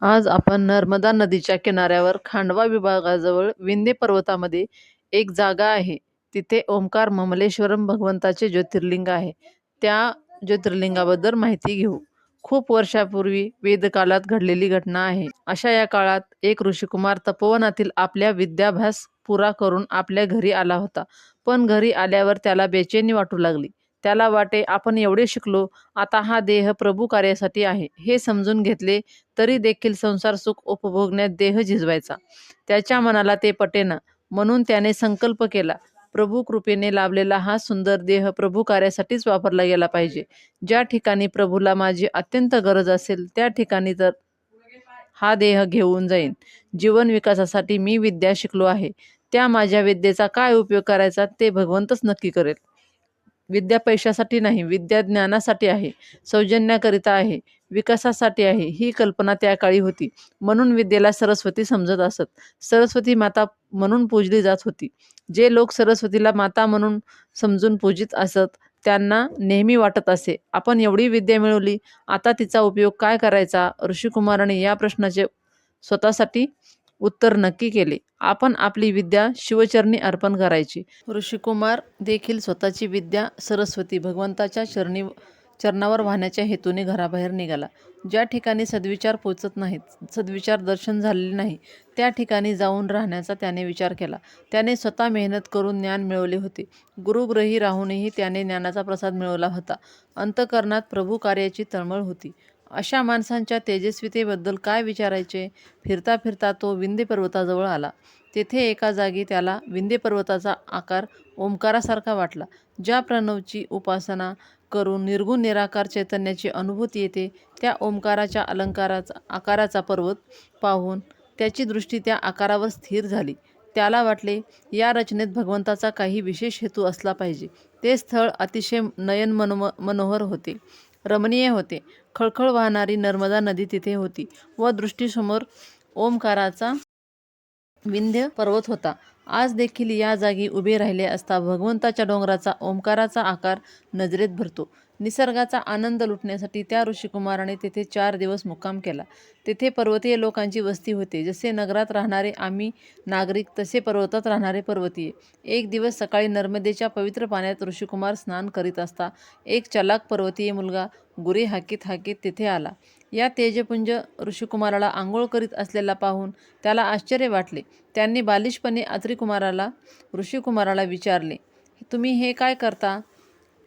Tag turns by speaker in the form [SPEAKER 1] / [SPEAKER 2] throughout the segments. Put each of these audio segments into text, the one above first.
[SPEAKER 1] आज आपण नर्मदा नदीच्या किनाऱ्यावर खांडवा विभागाजवळ विंध्य पर्वतामध्ये एक जागा आहे. तिथे ओंकार ममलेश्वरम भगवंताचे ज्योतिर्लिंग आहे. त्या ज्योतिर्लिंगाबद्दल माहिती घेऊ. खूप वर्षापूर्वी वेदकालात घडलेली घटना आहे. अशा या काळात एक ऋषिकुमार तपोवनातील आपल्या विद्याभ्यास पुरा करून आपल्या घरी आला होता. पण घरी आल्यावर त्याला बेचैनी वाटू लागली. त्याला वाटे, आपण एवढे शिकलो, आता हा देह प्रभू कार्यासाठी आहे हे समजून घेतले तरी देखील संसार सुख उपभोगण्यात देह झिजवायचा. त्याच्या मनाला ते पटेना, म्हणून त्याने संकल्प केला, प्रभू कृपेने लाभलेला हा सुंदर देह प्रभू कार्यासाठीच वापरला गेला पाहिजे. ज्या ठिकाणी प्रभूला माझी अत्यंत गरज असेल त्या ठिकाणी तर हा देह घेऊन जाईन. जीवन विकासासाठी मी विद्या शिकलो आहे. त्या माझ्या विद्येचा काय उपयोग करायचा ते भगवंतच नक्की करेल. विद्या पैशासाठी नाही, विद्या ज्ञानासाठी आहे, सौजन्याकरिता आहे, विकासासाठी आहे, ही कल्पना त्या काळी होती. म्हणून विद्येला सरस्वती समजत असत. सरस्वती माता म्हणून पूजली जात होती. जे लोक सरस्वतीला माता म्हणून समजून पूजित असत त्यांना नेहमी वाटत असे, आपण एवढी विद्या मिळवली, आता तिचा उपयोग काय करायचा. ऋषिकुमाराने या प्रश्नाचे स्वतःसाठी उत्तर नक्की केले. आपण आपली विद्या शिवचरणी अर्पण करायची. ऋषिकुमार देखील स्वतःची विद्या सरस्वती भगवंताच्या चरणावर वाहण्याच्या हेतूने घराबाहेर निघाला. ज्या ठिकाणी सद्विचार पोचत नाहीत, सद्विचार दर्शन झालेले नाही, त्या ठिकाणी जाऊन राहण्याचा त्याने विचार केला. त्याने स्वतः मेहनत करून ज्ञान मिळवले होते. गुरुग्रही राहूनही त्याने ज्ञानाचा प्रसाद मिळवला होता. अंतःकरणात प्रभू कार्याची तळमळ होती. अशा माणसांच्या तेजस्वितेबद्दल काय विचारायचे. फिरता फिरता तो विंध्य पर्वताजवळ आला. तेथे एका जागी त्याला विंध्य पर्वताचा आकार ओंकारासारखा वाटला. ज्या प्रणवची उपासना करून निर्गुण निराकार चैतन्याची अनुभूती येते, त्या ओंकाराच्या आकाराचा पर्वत पाहून त्याची दृष्टी त्या आकारावर स्थिर झाली. त्याला वाटले, या रचनेत भगवंताचा काही विशेष हेतू असला पाहिजे. ते स्थळ अतिशय मनोहर होते, रमणीय होते. खळखळ वाहणारी नर्मदा नदी तिथे होती व दृष्टीसमोर ओंकाराचा विंध्य पर्वत होता. आज देखील या जागी उभे राहिले असता भगवंताच्या डोंगराचा ओंकाराचा आकार नजरेत भरतो. निसर्गाचा आनंद लुटण्यासाठी त्या ऋषिकुमाराने तेथे 4 दिवस मुक्काम केला. तेथे पर्वतीय लोकांची वस्ती होते. जसे नगरात राहणारे आम्ही नागरिक, तसे पर्वतात राहणारे पर्वतीय. एक दिवस सकाळी नर्मदेच्या पवित्र पाण्यात ऋषिकुमार स्नान करीत असता एक चलाक पर्वतीय मुलगा गुरे हाकीत हाकीत तेथे आला. या तेजपुंज ऋषिकुमाराला आंघोळ करीत असलेला पाहून त्याला आश्चर्य वाटले. त्यांनी बालिशपणे ऋषिकुमाराला विचारले, तुम्ही हे काय करता.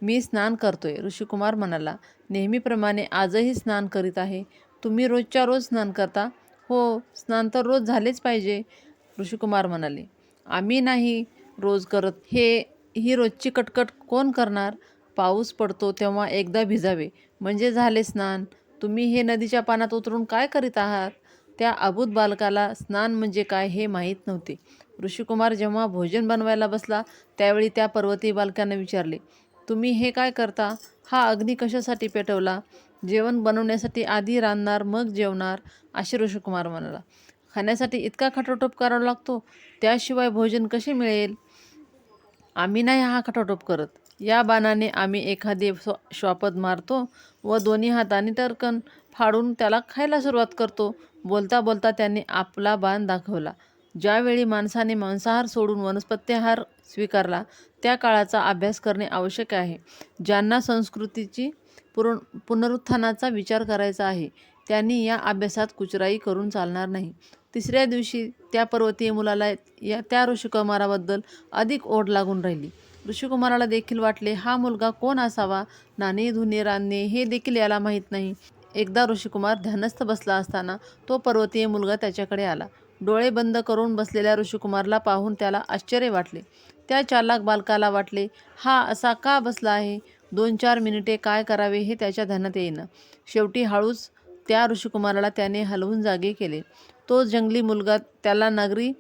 [SPEAKER 1] मी स्नान करतोय, ऋषिकुमार म्हणाला. नेहमीप्रमाणे आजही स्नान करीत आहे. तुम्ही रोजच्या रोज स्नान करता. हो, स्नान तर रोज झालेच पाहिजे, ऋषिकुमार म्हणाले. आम्ही नाही रोज करत. ही रोजची कटकट कोण करणार. पाऊस पडतो तेव्हा एकदा भिजावे म्हणजे झाले स्नान. तुम्ही हे नदीच्या पाण्यात उतरून काय करीत आहात. त्या अबूध बालकाला स्नान म्हणजे काय हे माहीत नव्हते. ऋषिकुमार जेव्हा भोजन बनवायला बसला त्यावेळी त्या पर्वतीय बालकाने विचारले, तुम्ही हे काय करता. हा अग्नी कशासाठी पेटवला. जेवण बनवण्यासाठी आधी रांधणार मग जेवणार, असे ऋषिकुमार म्हणाला. खाण्यासाठी इतका खटाटोप करावा लागतो, त्याशिवाय भोजन कसे मिळेल. आम्ही नाही हा खटाटोप करत. या बाणाने आम्ही एखादे श्वापद मारतो व दोन्ही हातांनी टरकन फाडून त्याला खायला सुरुवात करतो. बोलता बोलता त्यांनी आपला बाण दाखवला. ज्यावेळी माणसाने मांसाहार सोडून वनस्पत्याहार स्वीकारला त्या काळाचा अभ्यास करणे आवश्यक आहे. ज्यांना संस्कृतीची पुनरुत्थानाचा विचार करायचा आहे त्यांनी या अभ्यासात कुचराई करून चालणार नाही. तिसऱ्या दिवशी त्या पर्वतीय मुलाला त्या ऋषिकुमाराबद्दल अधिक ओढ लागून राहिली. ऋषिकुमाराला देखील वाटले, हा मुलगा कोण असावा. नाणे धुणे रांधणे हे देखील याला माहीत नाही. एकदा ऋषिकुमार ध्यानस्थ बसला असताना तो पर्वतीय मुलगा त्याच्याकडे आला. डोळे बंद करून बसलेल्या ऋषिकुमारला पाहून त्याला आश्चर्य वाटले. त्या चालाक बालकाला वाटले, हा असा का बसला आहे. 2-4 मिनिटे काय करावे हे त्याच्या ध्यानात येईना. शेवटी हळूच त्या ऋषिकुमाराला त्याने हलवून जागे केले. तो जंगली मुलगा, त्याला नागरी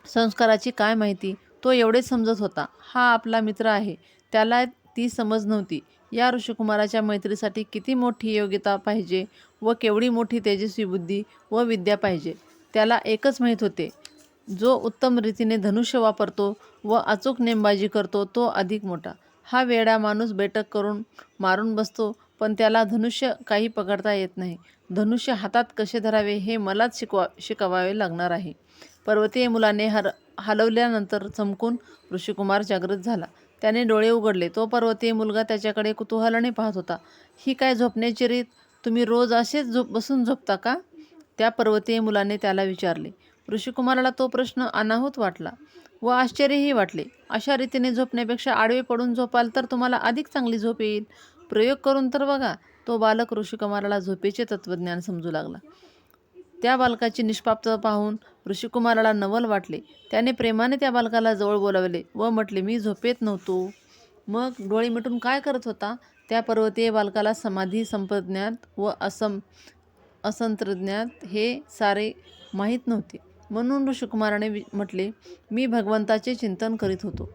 [SPEAKER 1] संस्काराची काय माहिती. तो एवढेच समजत होता, हा आपला मित्र आहे. त्याला ती समज नव्हती. या ऋषिकुमाराच्या मैत्रीसाठी किती मोठी योग्यता पाहिजे व केवढी मोठी तेजस्वी बुद्धी व विद्या पाहिजे. त्याला एकच माहीत होते, जो उत्तम रीतीने धनुष्य वापरतो व अचूक नेमबाजी करतो तो अधिक मोठा. हा वेडा माणूस बैठक करून मारून बसतो पण त्याला धनुष्य काही पकडता येत नाही. धनुष्य हातात कसे धरावे हे मलाच शिकवावे लागणार आहे. पर्वतीय मुलाने हलवल्यानंतर चमकून ऋषिकुमार जागृत झाला. त्याने डोळे उघडले. तो पर्वतीय मुलगा त्याच्याकडे कुतूहलाने पाहत होता. ही काय झोपण्याची रीत? तुम्ही रोज असेच बसून झोपता का? त्या पर्वतीय मुलाने त्याला विचारले. ऋषिकुमाराला तो प्रश्न अनाहूत वाटला व आश्चर्यही वाटले. अशा रीतीने झोपण्यापेक्षा आडवे पडून झोपाल तर तुम्हाला अधिक चांगली झोप येईल. प्रयोग करून तर बघा. तो बालक ऋषिकुमाराला झोपेचे तत्त्वज्ञान समजू लागला. त्या बालकाची निष्पापता पाहून ऋषिकुमाराला नवल वाटले. त्याने प्रेमाने त्या बालकाला जवळ बोलावले व म्हटले, मी झोपेत नव्हतो. मग डोळे मिटून काय करत होता? त्या पर्वतीय बालकाला समाधी संप्रज्ञात व असंतर्ज्ञात हे सारे माहीत नव्हते. म्हणून ऋषिकुमाराने म्हटले, मी भगवंताचे चिंतन करीत होतो.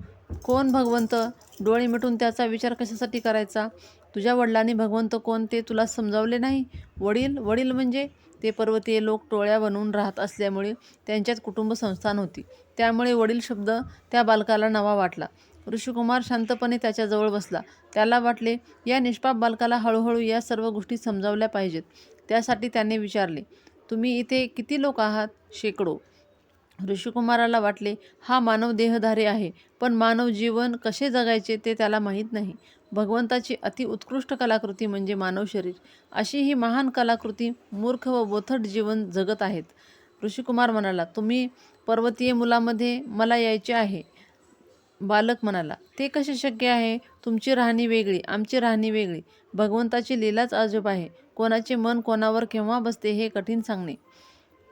[SPEAKER 1] कोण भगवंत? डोळे मिटून त्याचा विचार कशासाठी करायचा? तुझ्या वडिलांनी भगवंत कोण ते तुला समजावले नाही? वडील म्हणजे? ते पर्वतीय लोक टोळ्या बनवून राहत असल्यामुळे त्यांच्यात कुटुंब संस्था नव्हती. त्यामुळे वडील शब्द त्या बालकाला नवा वाटला. ऋषिकुमार शांतपणे त्याच्याजवळ बसला. त्याला वाटले, या निष्पाप बालकाला हळूहळू या सर्व गोष्टी समजावल्या पाहिजेत. त्यासाठी त्याने विचारले, तुम्ही इथे किती लोक आहात? शेकडो. ऋषिकुमाराला वाटले, हा मानव देहधारी आहे, पण मानव जीवन कसे जगायचे ते त्याला माहीत नाही. भगवंताची अतिउत्कृष्ट कलाकृती म्हणजे मानव शरीर. अशी ही महान कलाकृती मूर्ख व बोथट जीवन जगत आहेत. ऋषिकुमार म्हणाला, तुम्ही पर्वतीय मुलामध्ये मला यायचे आहे. बालक म्हणाला, ते कसे शक्य आहे? तुमची राहणी वेगळी, आमची राहणी वेगळी. भगवंताची लीलाच अजब आहे. कोणाचे मन कोणावर केव्हा बसते हे कठीण सांगणे.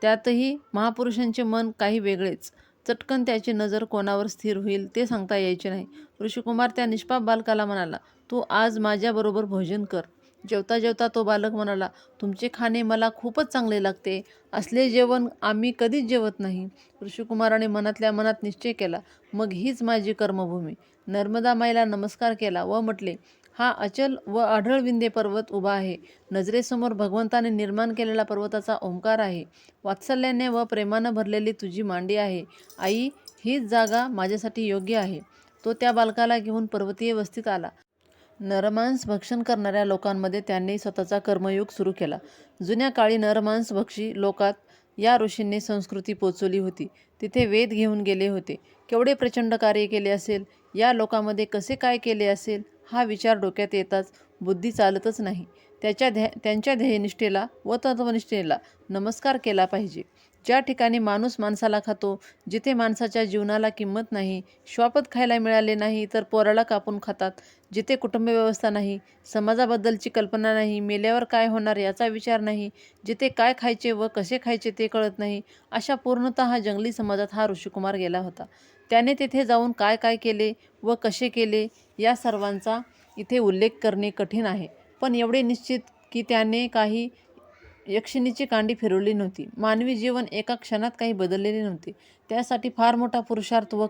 [SPEAKER 1] त्यातही महापुरुषांचे मन काही वेगळेच. चटकन त्याची नजर कोणावर स्थिर होईल ते सांगता यायचे नाही. ऋषिकुमार त्या निष्पाप बालकाला म्हणाला, तू आज माझ्याबरोबर भोजन कर. जेवता जेवता तो बालक म्हणाला, तुमचे खाणे मला खूपच चांगले लागते. असले जेवण आम्ही कधीच जेवत नाही. ऋषिकुमाराने मनातल्या मनात निश्चय केला, मग हीच माझी कर्मभूमी. नर्मदा माईला नमस्कार केला व म्हटले, हा अचल व आढळ विंध्य पर्वत उभा आहे. नजरेसमोर भगवंताने निर्माण केलेला पर्वताचा ओंकार आहे. वात्सल्याने व प्रेमानं भरलेली तुझी मांडी आहे. आई, हीच जागा माझ्यासाठी योग्य आहे. तो त्या बालकाला घेऊन पर्वतीय वस्तीत आला. नरमांस भक्षण करणाऱ्या लोकांमध्ये त्यांनी स्वतःचा कर्मयोग सुरू केला. जुन्या काळी नरमांसभक्षी लोकात या ऋषींनी संस्कृती पोचवली होती. तिथे वेद घेऊन गेले होते. केवढे प्रचंड कार्य केले असेल? या लोकांमध्ये कसे काय केले असेल? हा विचार डोक्यात येताच बुद्धी चालतच नाही. त्यांच्या ध्येयनिष्ठेला व तत्वनिष्ठेला नमस्कार केला पाहिजे. ज्या ठिकाणी माणूस माणसाला खातो, जिथे माणसाच्या जीवनाला किंमत नाही, श्वापद खायला मिळाले नाही तर पोराला कापून खातात, जिथे कुटुंब व्यवस्था नाही, समाजाबद्दलची कल्पना नाही, मेल्यावर काय होणार याचा विचार नाही, जिथे काय खायचे व कसे खायचे ते कळत नाही, अशा पूर्णतः जंगली समाजात हा ऋषिकुमार गेला होता. त्याने तिथे जाऊन काय काय केले व कसे केले या सर्वांचा इथे उल्लेख करणे कठीण आहे. पण एवढे निश्चित की त्याने काही यक्षिणीची कांडी फिरवली नव्हती. मानवी जीवन एका क्षणात काही बदललेले नव्हते. त्यासाठी फार मोठा पुरुषार्थ व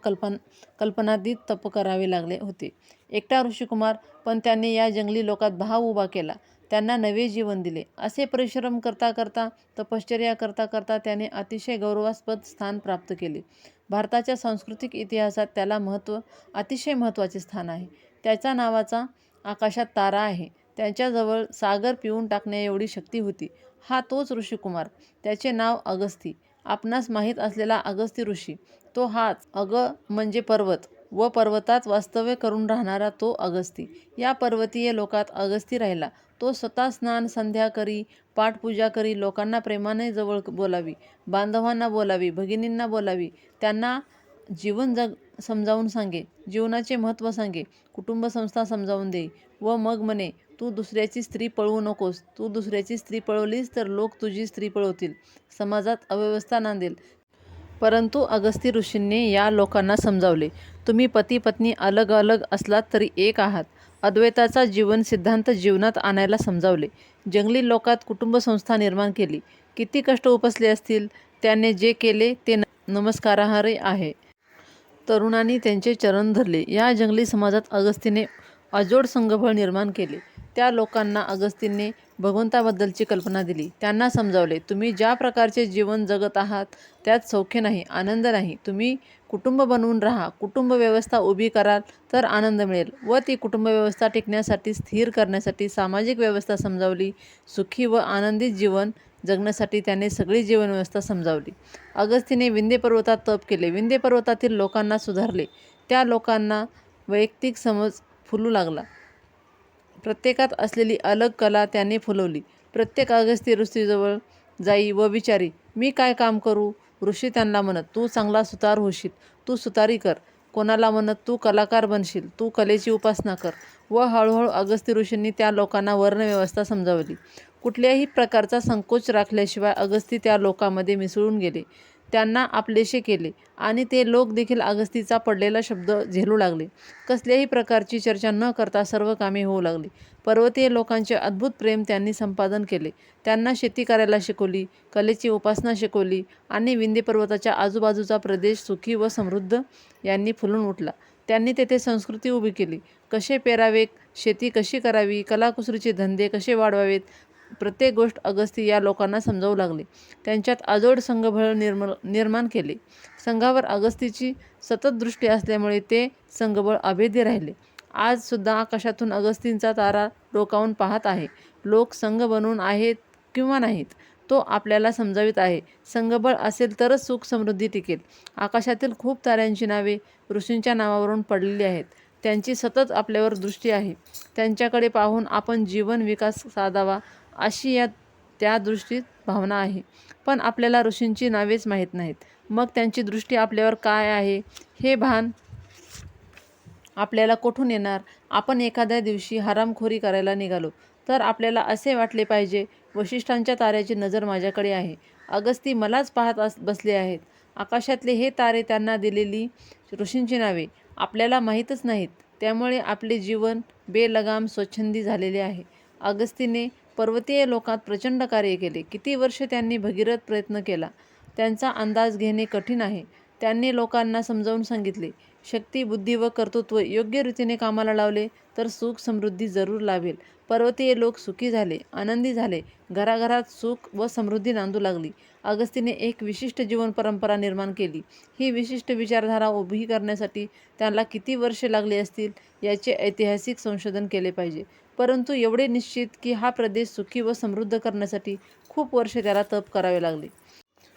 [SPEAKER 1] कल्पनातीत तप करावे लागले होते. एकटा ऋषिकुमार, पण त्याने या जंगली लोकात भाव उभा केला, त्यांना नवे जीवन दिले. असे परिश्रम करता करता, तपश्चर्या करता करता त्याने अतिशय गौरवास्पद स्थान प्राप्त केले. भारताच्या सांस्कृतिक इतिहासात त्याला अतिशय महत्त्वाचे स्थान आहे. त्याच्या नावाचा आकाशात तारा आहे. त्याच्याजवळ सागर पिऊन टाकण्या एवढी शक्ती होती. हा तोच ऋषिकुमार. त्याचे नाव अगस्ती. आपणास माहीत असलेला अगस्ती ऋषी, तो हाच. अग म्हणजे पर्वत व पर्वतात वास्तव्य करून राहणारा तो अगस्ती. या पर्वतीय लोकात अगस्ती राहिला. तो स्वतः स्नान संध्या करी, पाठपूजा करी, लोकांना प्रेमाने जवळ बोलावी, बांधवांना बोलावी, भगिनींना बोलावी, त्यांना जीवन समजावून सांगे, जीवनाचे महत्त्व सांगे, कुटुंबसंस्था समजावून देई व मग म्हणे, तू दुसऱ्याची स्त्री पळवू नकोस. तू दुसऱ्याची स्त्री पळवलीस तर लोक तुझी स्त्री पळवतील, समाजात अव्यवस्था नांदेल. परंतु अगस्ती ऋषींनी या लोकांना समजावले, तुम्ही पती पत्नी अलग अलग असलात तरी एक आहात. अद्वैताचा जीवन सिद्धांत जीवनात आणायला समजावले. जंगली लोकात कुटुंबसंस्था निर्माण केली. किती कष्ट उपसले असतील. त्याने जे केले ते नमस्कारार्ह आहे. तरुणांनी त्यांचे चरण धरले. या जंगली समाजात अगस्तीने अजोड संघबळ निर्माण केले. त्या लोकांना अगस्तींनी भगवंताबद्दलची कल्पना दिली. त्यांना समजावले, तुम्ही ज्या प्रकारचे जीवन जगत आहात त्यात सौख्य नाही, आनंद नाही. तुम्ही कुटुंब बनवून राहा, कुटुंब व्यवस्था उभी कराल तर आनंद मिळेल. व ती कुटुंब व्यवस्था टिकण्यासाठी, स्थिर करण्यासाठी सामाजिक व्यवस्था समजावली. सुखी व आनंदित जीवन जगण्यासाठी त्याने सगळी जीवनव्यवस्था समजावली. अगस्तीने विंध्य पर्वतात तप केले. विंध्य पर्वतातील लोकांना सुधारले. त्या लोकांना वैयक्तिक समज फुलू लागला. प्रत्येकात असलेली अलग कला त्याने फुलवली. प्रत्येक अगस्ती ऋषीजवळ जाई व विचारी, मी काय काम करू? ऋषी त्यांना म्हणत, तू चांगला सुतार होशील, तू सुतारी कर. कोणाला म्हणत, तू कलाकार बनशील, तू कलेची उपासना कर. व हळूहळू अगस्ती ऋषींनी त्या लोकांना वर्णव्यवस्था समजावली. कुठल्याही प्रकारचा संकोच राखल्याशिवाय अगस्ती त्या लोकांमध्ये मिसळून गेले, त्यांना आपलेसे केले आणि ते लोक देखील अगस्तीचा पडलेला शब्द झेलू लागले. कसल्याही प्रकारची चर्चा न करता सर्व कामे होऊ लागली. पर्वतीय लोकांचे अद्भुत प्रेम त्यांनी संपादन केले. त्यांना शेती करायला शिकवली, कलेची उपासना शिकवली आणि विंध्य पर्वताच्या आजूबाजूचा प्रदेश सुखी व समृद्ध यांनी फुलून उठला. त्यांनी तेथे संस्कृती उभी केली. कसे पेरावे, शेती कशी करावी, कलाकुसरीचे धंदे कसे वाढवावेत, प्रत्येक गोष्ट अगस्ती या लोकांना समजावू लागले. त्यांच्यात अजोड संघबळ निर्माण केले. संघावर अगस्तीची सतत दृष्टी असल्यामुळे ते संघबळ अभेद्य राहिले. आज सुद्धा आकाशातून अगस्तींचा तारा डोकावून पाहत आहे. लोक संघ बनवून आहेत किंवा नाहीत, तो आपल्याला समजावित आहे. संघबळ असेल तरच सुख समृद्धी टिकेल. आकाशातील खूप ताऱ्यांची नावे ऋषींच्या नावावरून पडलेली आहेत. त्यांची सतत आपल्यावर दृष्टी आहे. त्यांच्याकडे पाहून आपण जीवन विकास साधावा अशी त्या दृष्टीत भावना आहे. पण आपल्याला ऋषींची नावेच माहीत नाहीत. मग त्यांची दृष्टी आपल्यावर काय आहे हे भान आपल्याला कोठून येणार? आपण एखाद्या दिवशी हरामखोरी करायला निघालो तर आपल्याला असे वाटले पाहिजे, वशिष्ठांच्या ताऱ्याची नजर माझ्याकडे आहे, अगस्ती मलाच पाहत बसले आहेत. आकाशातले हे तारे त्यांना दिलेली ऋषींची नावे आपल्याला माहीतच नाहीत. त्यामुळे आपले जीवन बेलगाम स्वच्छंदी झालेले आहे. अगस्तीने पर्वतीय लोकात प्रचंड कार्य केले. किती वर्ष त्यांनी भगीरथ प्रयत्न केला, त्यांचा अंदाज घेणे कठीण आहे. त्यांनी लोकांना समजावून सांगितले, शक्ती, बुद्धी व कर्तृत्व योग्य रीतीने कामाला लावले तर सुख समृद्धी जरूर लाभेल. पर्वतीय लोक सुखी झाले, आनंदी झाले. घराघरात सुख व समृद्धी नांदू लागली. अगस्तीने एक विशिष्ट जीवन परंपरा निर्माण केली. ही विशिष्ट विचारधारा उभी करण्यासाठी त्याला किती वर्षे लागली असतील याचे ऐतिहासिक संशोधन केले पाहिजे. परंतु एवढे निश्चित की हा प्रदेश सुखी व समृद्ध करण्यासाठी खूप वर्षे त्याला तप करावे लागले.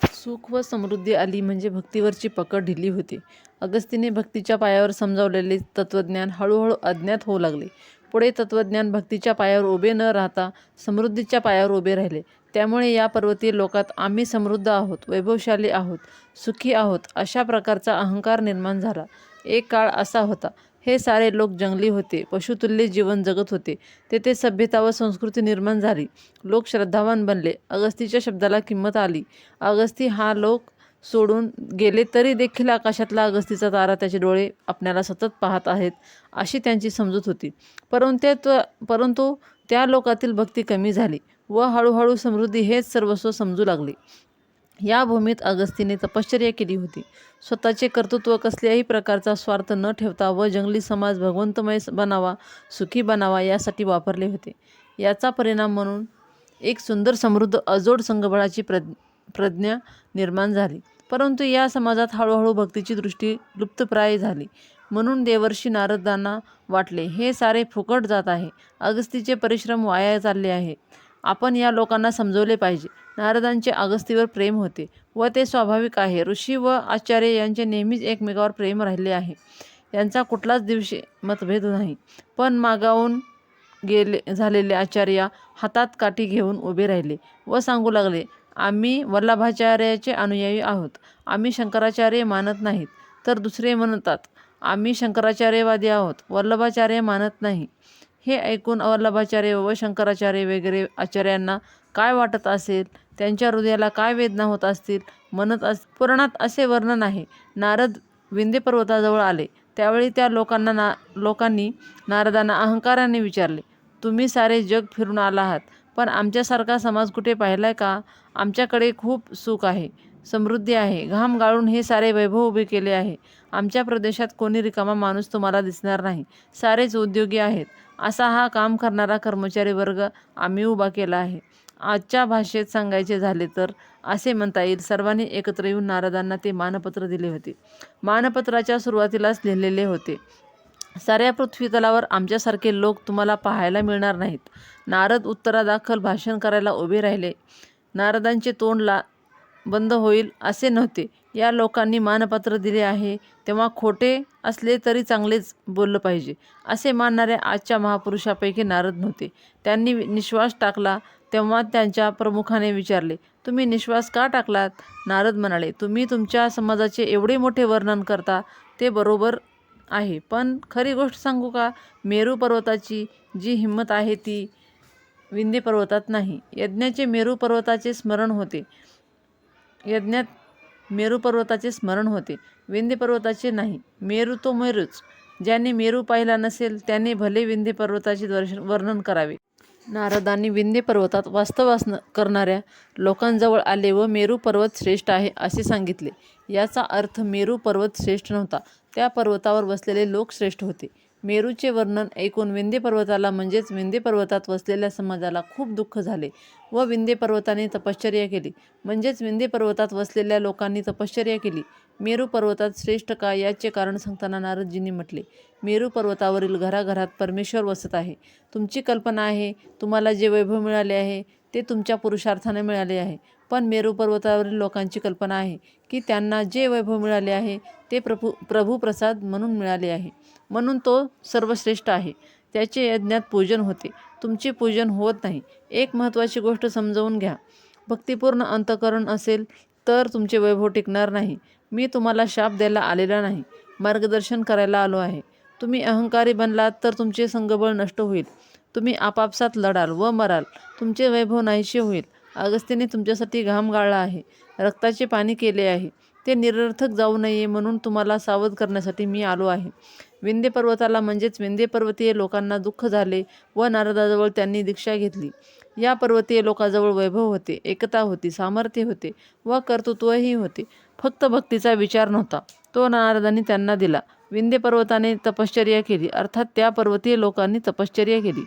[SPEAKER 1] सुख व समृद्धी आली म्हणजे भक्तीवरची पकड ढिली होते. अगस्तीने भक्तीच्या पायावर समजावलेले तत्त्वज्ञान हळूहळू अज्ञात होऊ लागले. पुढे तत्त्वज्ञान भक्तीच्या पायावर उभे न राहता समृद्धीच्या पायावर उभे राहिले. त्यामुळे या पर्वतीय लोकात आम्ही समृद्ध आहोत, वैभवशाली आहोत, सुखी आहोत अशा प्रकारचा अहंकार निर्माण झाला. एक काळ असा होता, हे सारे लोक जंगली होते, पशुतुल्य जीवन जगत होते. तेथे सभ्यता व संस्कृती निर्माण झाली. लोक श्रद्धावान बनले. अगस्तीच्या शब्दाला किंमत आली. अगस्ती हा लोक सोडून गेले तरी देखील आकाशातला अगस्तीचा तारा त्याचे डोळे आपल्याला सतत पाहत आहेत अशी त्यांची समजूत होती. परंतु त्या लोकातील भक्ती कमी झाली व हळूहळू समृद्धी हेच सर्वस्व समजू लागले. या भूमीत अगस्तीने तपश्चर्या केली होती. स्वतःचे कर्तृत्व कसल्याही प्रकारचा स्वार्थ न ठेवता व जंगली समाज भगवंतमय बनावा, सुखी बनावा यासाठी वापरले होते. याचा परिणाम म्हणून एक सुंदर समृद्ध अजोड संघबळाची प्रज्ञा निर्माण झाली. परंतु या समाजात हळूहळू भक्तीची दृष्टी लुप्तप्राय झाली. म्हणून देवर्षी नारदांना वाटले, हे सारे फुकट जात आहे. अगस्तीचे परिश्रम वाया चालले आहेत. आपण या लोकांना समजवले पाहिजे. नारदांचे अगस्तीवर प्रेम होते व ते स्वाभाविक आहे. ऋषी व आचार्य यांचे नेहमीच एकमेकावर प्रेम राहिले आहे. यांचा कुठलाच दिवशी मतभेद नाही. पण मागावून झालेले आचार्य हातात काठी घेऊन उभे राहिले व सांगू लागले, आम्ही वल्लभाचार्याचे अनुयायी आहोत. आम्ही शंकराचार्य मानत नाहीत. तर दुसरे म्हणतात, आम्ही शंकराचार्यवादी आहोत, वल्लभाचार्य मानत नाही. हे ऐकून वल्लभाचार्य व शंकराचार्य वगैरे आचार्यांना काय वाटत असेल, त्यांच्या हृदयाला काय वेदना होत असतील. पुराणात असे वर्णन आहे. नारद विंध्य पर्वताजवळ आले त्यावेळी त्या लोकांनी नारदांना अहंकाराने विचारले, तुम्ही सारे जग फिरून आला आहात, पण आमच्यासारखा समाज कुठे पाहिलाय का? आमच्याकडे खूप सुख आहे, समृद्धी आहे. घाम गाळून हे सारे वैभव उभे केले आहे. आमच्या प्रदेशात कोणी रिकामा माणूस तुम्हाला दिसणार नाही. सारेच उद्योगी आहेत. असा हा काम करणारा कर्मचारी वर्ग आम्ही उभा केला आहे. आजच्या भाषेत सांगायचे झाले तर असे म्हणता येईल, सर्वांनी एकत्र येऊन नारदांना ते मानपत्र दिले होते. मानपत्राच्या सुरुवातीलाच लिहिलेले होते, साऱ्या पृथ्वीतलावर आमच्यासारखे लोक तुम्हाला पाहायला मिळणार नाहीत. नारद उत्तरादाखल भाषण करायला उभे राहिले. नारदांचे तोंड बंद होईल असे नव्हते. या लोकांनी मानपत्र दिले आहे तेव्हा खोटे असले तरी चांगलेच बोललं पाहिजे असे मानणाऱ्या आजच्या महापुरुषापैकी नारद नव्हते. त्यांनी निश्वास टाकला तेव्हा त्यांच्या प्रमुखाने विचारले, तुम्ही निश्वास का टाकलात? नारद म्हणाले, तुम्ही तुमच्या समाजाचे एवढे मोठे वर्णन करता ते बरोबर आहे, पण खरी गोष्ट सांगू का? मेरू पर्वताची जी हिंमत आहे ती विंध्य पर्वतात नाही. यज्ञात मेरू पर्वताचे स्मरण होते, विंध्य पर्वताचे नाही. मेरू तो मेरूच. ज्याने मेरू पाहिला नसेल त्याने भले विंध्य पर्वताचे वर्णन करावे. नारदांनी विंध्य पर्वतात वास्तवास करणाऱ्या लोकांजवळ आले व मेरू पर्वत श्रेष्ठ आहे असे सांगितले. याचा अर्थ मेरू पर्वत श्रेष्ठ नव्हता, त्या पर्वतावर बसलेले लोक श्रेष्ठ होते. मेरूचे वर्णन ऐकून विंध्य पर्वताला म्हणजेच विंध्य पर्वतात वसलेल्या समाजाला खूप दुःख झाले व विंध्य पर्वताने तपश्चर्या केली, म्हणजेच विंध्य पर्वतात वसलेल्या लोकांनी तपश्चर्या केली. मेरू पर्वतात श्रेष्ठ का याचे कारण सांगताना नारदजींनी म्हटले, मेरू पर्वतावरील घराघरात परमेश्वर वसत आहे. तुमची कल्पना आहे तुम्हाला जे वैभव मिळाले आहे ते तुमच्या पुरुषार्थाने मिळाले आहे, पण मेरू पर्वतावरील लोकांची कल्पना आहे की त्यांना जे वैभव मिळाले आहे ते प्रभू प्रसाद म्हणून मिळाले आहे, म्हणून तो सर्वश्रेष्ठ आहे. त्याचे यज्ञात पूजन होते, तुमचे पूजन होत नाही. एक महत्त्वाची गोष्ट समजावून घ्या, भक्तिपूर्ण अंतःकरण असेल तर तुमचे वैभव टिकणार नाही. मी तुम्हाला शाप द्यायला आलेला नाही, मार्गदर्शन करायला आलो आहे. तुम्ही अहंकारी बनलात तर तुमचे संगबळ नष्ट होईल, तुम्ही आपापसात लढाल व मराल, तुमचे वैभव नाहीसे होईल. अगस्त्याने तुमच्यासाठी घाम गाळला आहे, रक्ताचे पाणी केले आहे, ते निरर्थक जाऊ नये म्हणून तुम्हाला सावध करण्यासाठी मी आलो आहे. विंध्य पर्वताला म्हणजेच विंध्य पर्वतीय लोकांना दुःख झाले व नारदाजवळ त्यांनी दीक्षा घेतली. या पर्वतीय लोकांजवळ वैभव होते, एकता होती, सामर्थ्य होते व कर्तृत्वही होते. फक्त भक्तीचा विचार नव्हता, तो नारदांनी त्यांना दिला. विंध्य पर्वताने तपश्चर्या केली, अर्थात त्या पर्वतीय लोकांनी तपश्चर्या केली.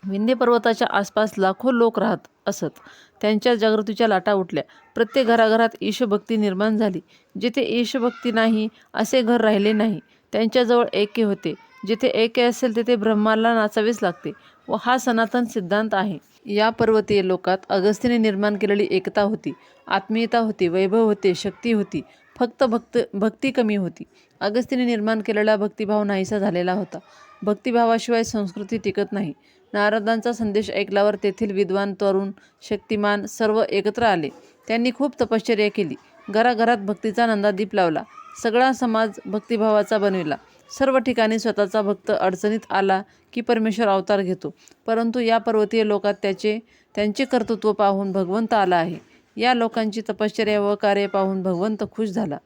[SPEAKER 1] विंध्य पर्वताच्या आसपास लाखो लोक राहत असत. त्यांच्या जागृतीच्या लाटा उठल्या. प्रत्येक घराघरात ईशभक्ती निर्माण झाली. जिथे ईशभक्ती नाही असे घर राहिले नाही. त्यांच्याजवळ ऐक्य होते. जिथे ऐक्य असेल तिथे ब्रह्माला नाचावेच लागते व हा सनातन सिद्धांत आहे. या पर्वतीय लोकात अगस्त्याने निर्माण केलेली एकता होती, आत्मीयता होती, वैभव होते, शक्ती होती. फक्त भक्ती कमी होती. अगस्त्याने निर्माण केलेला भक्तिभाव नाहीसा झालेला होता. भक्तिभावाशिवाय संस्कृती टिकत नाही. नारदांचा संदेश ऐकल्यावर तेथील विद्वान, तरुण, शक्तिमान सर्व एकत्र आले. त्यांनी खूप तपश्चर्या केली. घराघरात भक्तीचा नंदादीप लावला. सगळा समाज भक्तिभावाचा बनविला. सर्व ठिकाणी स्वतःचा भक्त अडचणीत आला की परमेश्वर अवतार घेतो, परंतु या पर्वतीय लोकात त्यांचे कर्तृत्व पाहून भगवंत आला आहे. या लोकांची तपश्चर्या व कार्य पाहून भगवंत खुश झाला.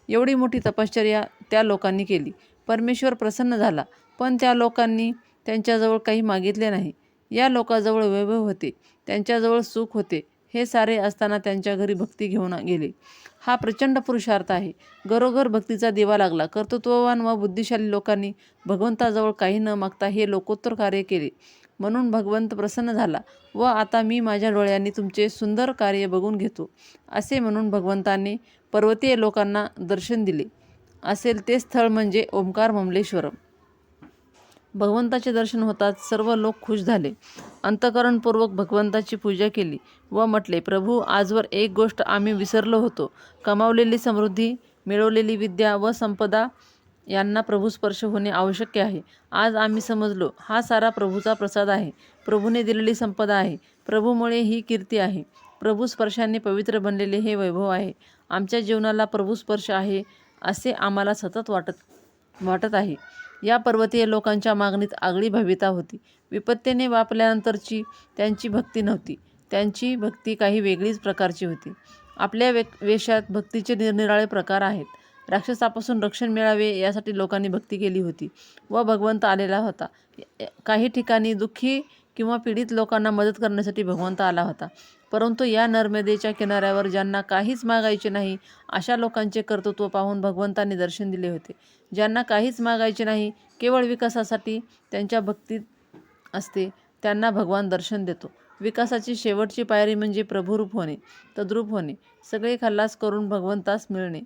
[SPEAKER 1] एवढी मोठी तपश्चर्या त्या लोकांनी केली. परमेश्वर प्रसन्न झाला, पण त्या लोकांनी त्यांच्याजवळ काही मागितले नाही. या लोकांजवळ वैभव होते, त्यांच्याजवळ सुख होते. हे सारे असताना त्यांच्या घरी भक्ती घेऊन गेले. हा प्रचंड पुरुषार्थ आहे. घरोघर भक्तीचा दिवा लागला. कर्तृत्ववान व बुद्धिशाली लोकांनी भगवंताजवळ काही न मागता हे लोकोत्तर कार्य केले, म्हणून भगवंत प्रसन्न झाला व आता मी माझ्या डोळ्यांनी तुमचे सुंदर कार्य बघून घेतो असे म्हणून भगवंताने पर्वतीय लोकांना दर्शन दिले असेल ते स्थळ म्हणजे ओंकार ममलेश्वरम. भगवंताचे दर्शन होताच सर्व लोक खुश झाले. अंतःकरणपूर्वक भगवंताची पूजा केली व म्हटले, प्रभू, आजवर एक गोष्ट आम्ही विसरलो होतो. कमावलेली समृद्धी, मिळवलेली विद्या व संपदा यांना प्रभुस्पर्श होणे आवश्यक आहे. आज आम्ही समजलो, हा सारा प्रभूचा प्रसाद आहे, प्रभूने दिलेली संपदा आहे, प्रभूमुळे ही कीर्ती आहे. प्रभुस्पर्शाने पवित्र बनलेले हे वैभव आहे. आमच्या जीवनाला प्रभुस्पर्श आहे असे आम्हाला सतत वाटत आहे. या पर्वतीय लोकांच्या मागणीत आगळी भव्यता होती. विपत्तीने वापल्यानंतरची त्यांची भक्ती नव्हती. त्यांची भक्ती काही वेगळीच प्रकारची होती. आपल्या वेशात भक्तीचे निरनिराळे प्रकार आहेत. राक्षसापासून रक्षण मिळावे यासाठी लोकांनी भक्ती केली होती व भगवंत आलेला होता. काही ठिकाणी दुःखी किंवा पीडित लोकांना मदत करण्यासाठी भगवंत आला होता. परंतु या नर्मदेच्या किनाऱ्यावर ज्यांना काहीच मागायचे नाही अशा लोकांचे कर्तृत्व पाहून भगवंतांनी दर्शन दिले होते. ज्यांना काहीच मागायचे नाही, केवळ विकासासाठी त्यांच्या भक्तीत असते, त्यांना भगवान दर्शन देतो. विकासाची शेवटची पायरी म्हणजे प्रभुरूप होणे, तद्रूप होणे, सगळे खल्लास करून भगवंतास मिळणे.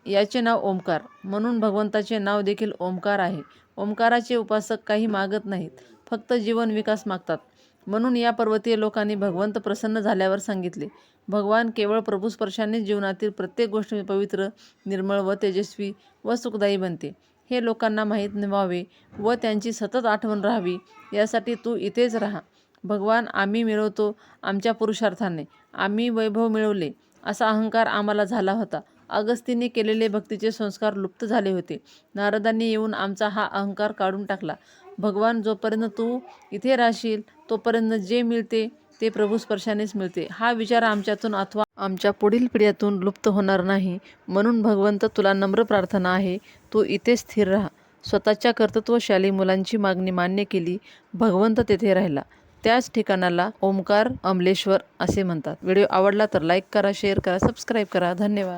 [SPEAKER 1] याचे नाव ओंकार, म्हणून भगवंताचे नाव देखील ओंकार आहे. ओंकाराचे उपासक काही मागत नाहीत, फक्त जीवन विकास मागतात. म्हणून या पर्वतीय लोकांनी भगवंत प्रसन्न झाल्यावर सांगितले, भगवान केवळ प्रभुस्पर्शानेच जीवनातील प्रत्येक गोष्ट पवित्र, निर्मळ व तेजस्वी व सुखदायी बनते. हे लोकांना माहीत व्हावे व त्यांची सतत आठवण राहावी यासाठी तू इथेच राहा. भगवान, आम्ही मिळवतो आमच्या पुरुषार्थाने, आम्ही वैभव मिळवले असा अहंकार आम्हाला झाला होता. अगस्तींनी केलेले भक्तीचे संस्कार लुप्त झाले होते. नारदांनी येऊन आमचा हा अहंकार काढून टाकला. भगवान, जोपर्यंत तू इथे राहशील तोपर्यंत जे मिळते ते प्रभुस्पर्शानेच मिळते. हा विचार आमच्यातून अथवा आमच्या पुढील पिढ्यातून लुप्त होणार नाही. म्हणून भगवंत, तुला नम्र प्रार्थना आहे, तू इथे स्थिर राहा. स्वतःच्या कर्तृत्वशाली मुलांची मागणी मान्य केली. भगवंत तेथे राहिला. त्याच ठिकाणाला ओंकार अमलेश्वर असे म्हणतात. व्हिडिओ आवडला तर लाईक करा, शेअर करा, सबस्क्राईब करा. धन्यवाद.